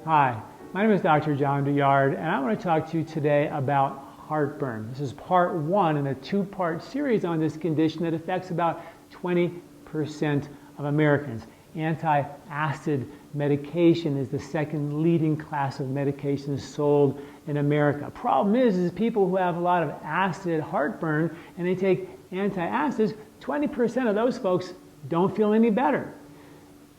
Hi, my name is Dr. John Douillard, and I want to talk to you today about heartburn. This is part one in a two-part series on this condition that affects about 20% of Americans. Anti-acid medication is the second leading class of medications sold in America. Problem is people who have a lot of acid heartburn and they take antacids, 20% of those folks don't feel any better.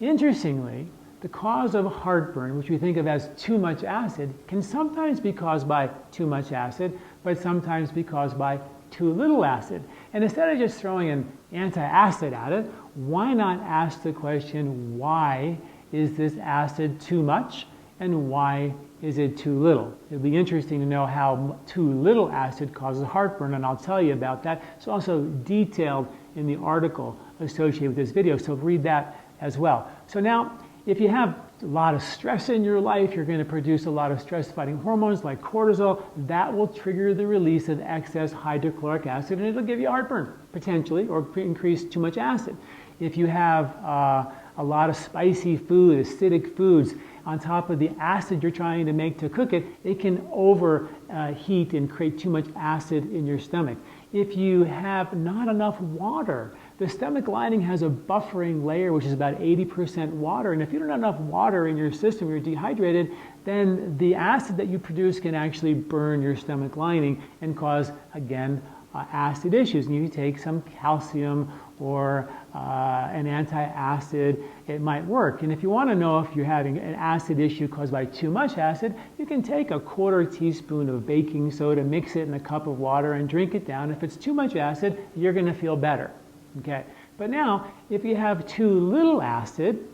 Interestingly, the cause of heartburn, which we think of as too much acid, can sometimes be caused by too much acid, but sometimes be caused by too little acid. And instead of just throwing an antacid at it, why not ask the question, why is this acid too much and why is it too little? It'll be interesting to know how too little acid causes heartburn, and I'll tell you about that. It's also detailed in the article associated with this video, so read that as well. So now, if you have a lot of stress in your life, you're going to produce a lot of stress-fighting hormones like cortisol. That will trigger the release of excess hydrochloric acid, and it'll give you heartburn, potentially, or increase too much acid. If you have a lot of spicy food, acidic foods, on top of the acid you're trying to make to cook it, it can overheat and create too much acid in your stomach. If you have not enough water, the stomach lining has a buffering layer which is about 80% water, and if you don't have enough water in your system, you're dehydrated, then the acid that you produce can actually burn your stomach lining and cause, again, acid issues. And if you take some calcium or an antacid, it might work. And if you want to know if you're having an acid issue caused by too much acid, you can take a quarter teaspoon of baking soda, mix it in a cup of water, and drink it down. If it's too much acid, you're going to feel better. Okay. But now, if you have too little acid,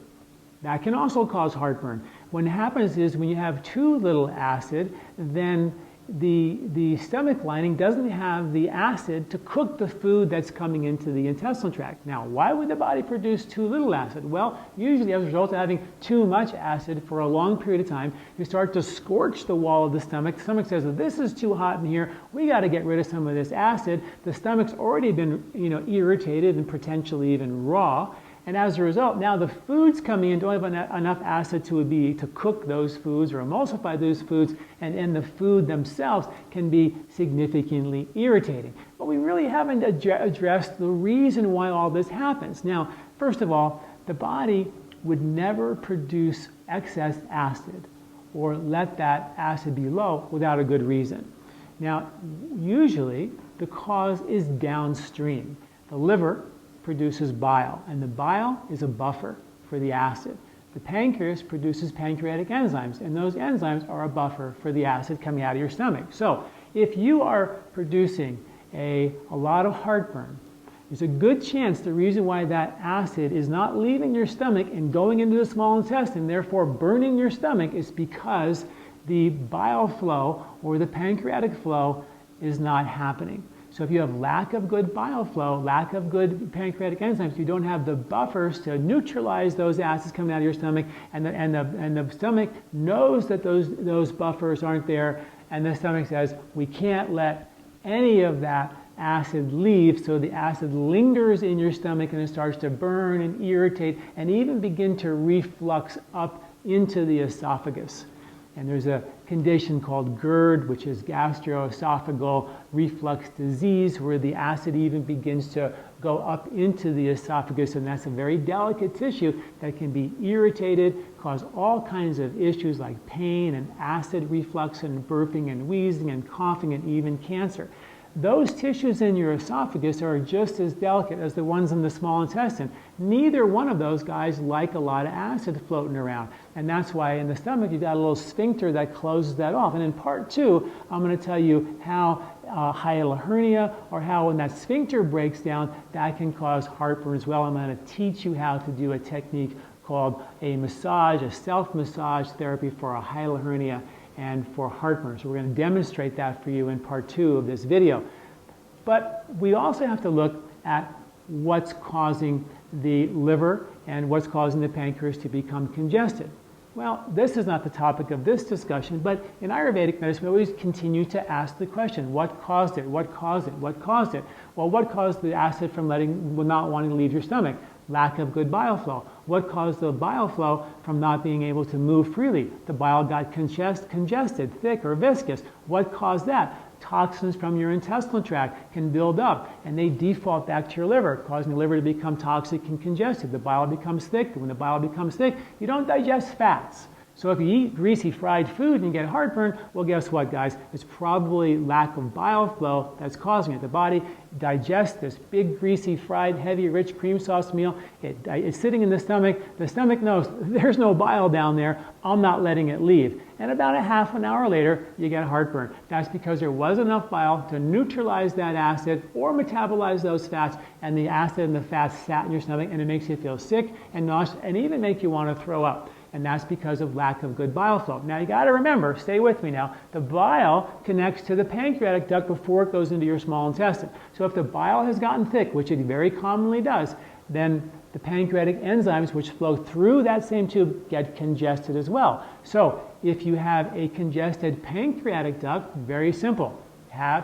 that can also cause heartburn. What happens is when you have too little acid, then the stomach lining doesn't have the acid to cook the food that's coming into the intestinal tract. Now, why would the body produce too little acid? Well, usually as a result of having too much acid for a long period of time, you start to scorch the wall of the stomach. The stomach says, this is too hot in here, we got to get rid of some of this acid. The stomach's already been irritated and potentially even raw. And as a result, now the foods coming in don't have enough acid to cook those foods or emulsify those foods, and the food themselves can be significantly irritating. But we really haven't addressed the reason why all this happens. Now, first of all, the body would never produce excess acid or let that acid be low without a good reason. Now, usually the cause is downstream. The liver produces bile, and the bile is a buffer for the acid. The pancreas produces pancreatic enzymes, and those enzymes are a buffer for the acid coming out of your stomach. So if you are producing a lot of heartburn, there's a good chance the reason why that acid is not leaving your stomach and going into the small intestine, therefore burning your stomach, is because the bile flow or the pancreatic flow is not happening. So if you have lack of good bile flow, lack of good pancreatic enzymes, you don't have the buffers to neutralize those acids coming out of your stomach, and the stomach knows that those buffers aren't there, and the stomach says, we can't let any of that acid leave, so the acid lingers in your stomach and it starts to burn and irritate and even begin to reflux up into the esophagus. And there's a condition called GERD, which is gastroesophageal reflux disease, where the acid even begins to go up into the esophagus, and that's a very delicate tissue that can be irritated, cause all kinds of issues like pain and acid reflux and burping and wheezing and coughing and even cancer. Those tissues in your esophagus are just as delicate as the ones in the small intestine. Neither one of those guys like a lot of acid floating around. And that's why in the stomach you've got a little sphincter that closes that off. And in part two, I'm going to tell you how hiatal hernia, or how when that sphincter breaks down, that can cause heartburn as well. I'm going to teach you how to do a technique called a massage, a self-massage therapy for a hiatal hernia and for heartburn. So we're going to demonstrate that for you in part two of this video. But we also have to look at what's causing the liver and what's causing the pancreas to become congested. Well, this is not the topic of this discussion, but in Ayurvedic medicine, we always continue to ask the question, what caused it? What caused it? What caused it? Well, what caused the acid from not wanting to leave your stomach? Lack of good bile flow. What caused the bile flow from not being able to move freely? The bile got congested, thick, or viscous. What caused that? Toxins from your intestinal tract can build up and they default back to your liver, causing the liver to become toxic and congested. The bile becomes thick. When the bile becomes thick, you don't digest fats. So if you eat greasy fried food and you get heartburn, well, guess what, guys? It's probably lack of bile flow that's causing it. The body digests this big, greasy, fried, heavy, rich cream sauce meal. It's sitting in the stomach. The stomach knows there's no bile down there. I'm not letting it leave. And about a half an hour later, you get heartburn. That's because there was enough bile to neutralize that acid or metabolize those fats, and the acid and the fats sat in your stomach, and it makes you feel sick and nauseous and even make you want to throw up. And that's because of lack of good bile flow. Now you got to remember, stay with me now, the bile connects to the pancreatic duct before it goes into your small intestine. So if the bile has gotten thick, which it very commonly does, then the pancreatic enzymes which flow through that same tube get congested as well. So if you have a congested pancreatic duct, very simple.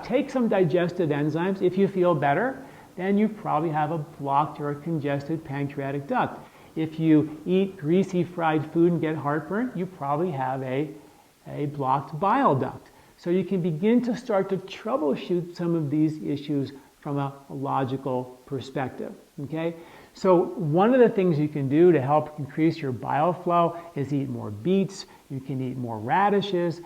Take some digestive enzymes. If you feel better, then you probably have a blocked or a congested pancreatic duct. If you eat greasy fried food and get heartburn, you probably have a blocked bile duct. So you can begin to start to troubleshoot some of these issues from a logical perspective, okay? So one of the things you can do to help increase your bile flow is eat more beets. You can eat more radishes.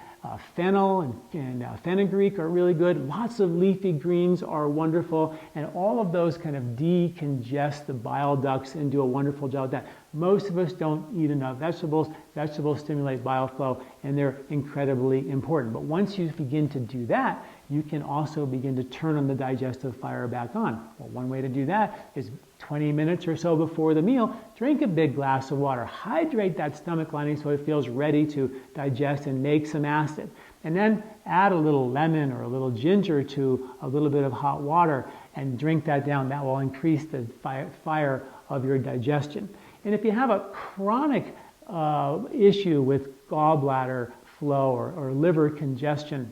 Fennel and fenugreek are really good. Lots of leafy greens are wonderful, and all of those kind of decongest the bile ducts and do a wonderful job of that. Most of us don't eat enough vegetables. Vegetables stimulate bile flow, and they're incredibly important. But once you begin to do that, you can also begin to turn on the digestive fire back on. Well, one way to do that is 20 minutes or so before the meal, drink a big glass of water. Hydrate that stomach lining so it feels ready to digest and make some acid. And then add a little lemon or a little ginger to a little bit of hot water and drink that down. That will increase the fire of your digestion. And if you have a chronic issue with gallbladder flow or liver congestion,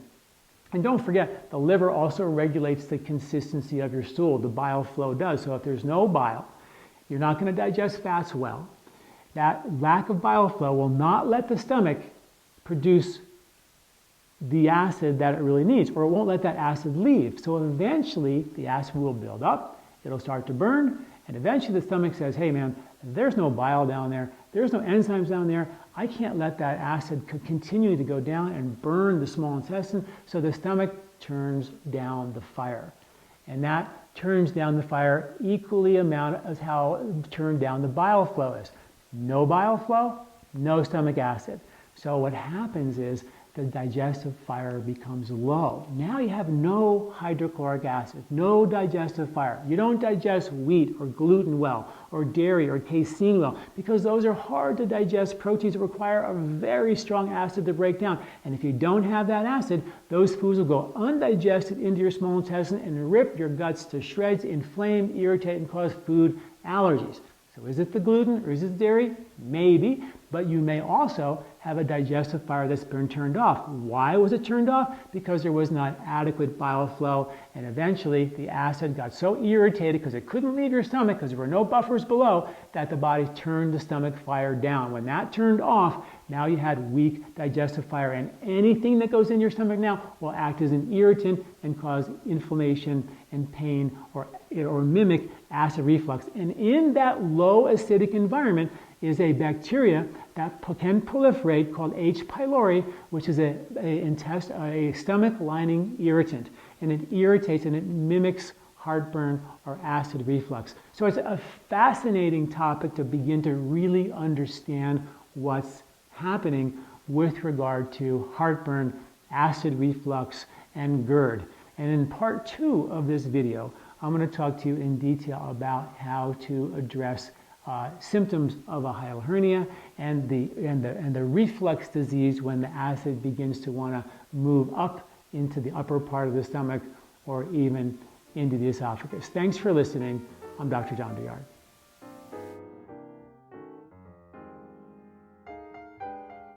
and don't forget, the liver also regulates the consistency of your stool. The bile flow does. So if there's no bile, you're not going to digest fats well. That lack of bile flow will not let the stomach produce the acid that it really needs, or it won't let that acid leave. So eventually, the acid will build up, it'll start to burn, and eventually the stomach says, hey man, there's no bile down there, there's no enzymes down there, I can't let that acid continue to go down and burn the small intestine, so the stomach turns down the fire. And that turns down the fire equally amount as how turned down the bile flow is. No bile flow, no stomach acid. So what happens is the digestive fire becomes low. Now you have no hydrochloric acid, no digestive fire. You don't digest wheat or gluten well, or dairy or casein well, because those are hard to digest proteins that require a very strong acid to break down. And if you don't have that acid, those foods will go undigested into your small intestine and rip your guts to shreds, inflame, irritate, and cause food allergies. So is it the gluten or is it the dairy? Maybe, but you may also have a digestive fire that's been turned off. Why was it turned off? Because there was not adequate bile flow, and eventually the acid got so irritated because it couldn't leave your stomach because there were no buffers below that the body turned the stomach fire down. When that turned off, now you had weak digestive fire, and anything that goes in your stomach now will act as an irritant and cause inflammation and pain or mimic acid reflux. And in that low acidic environment is a bacteria that can proliferate called H. pylori, which is a stomach lining irritant. And it irritates and it mimics heartburn or acid reflux. So it's a fascinating topic to begin to really understand what's happening with regard to heartburn, acid reflux, and GERD. And in part 2 of this video, I'm going to talk to you in detail about how to address symptoms of a hiatal hernia and the reflux disease when the acid begins to want to move up into the upper part of the stomach or even into the esophagus. Thanks for listening. I'm Dr. John Douillard.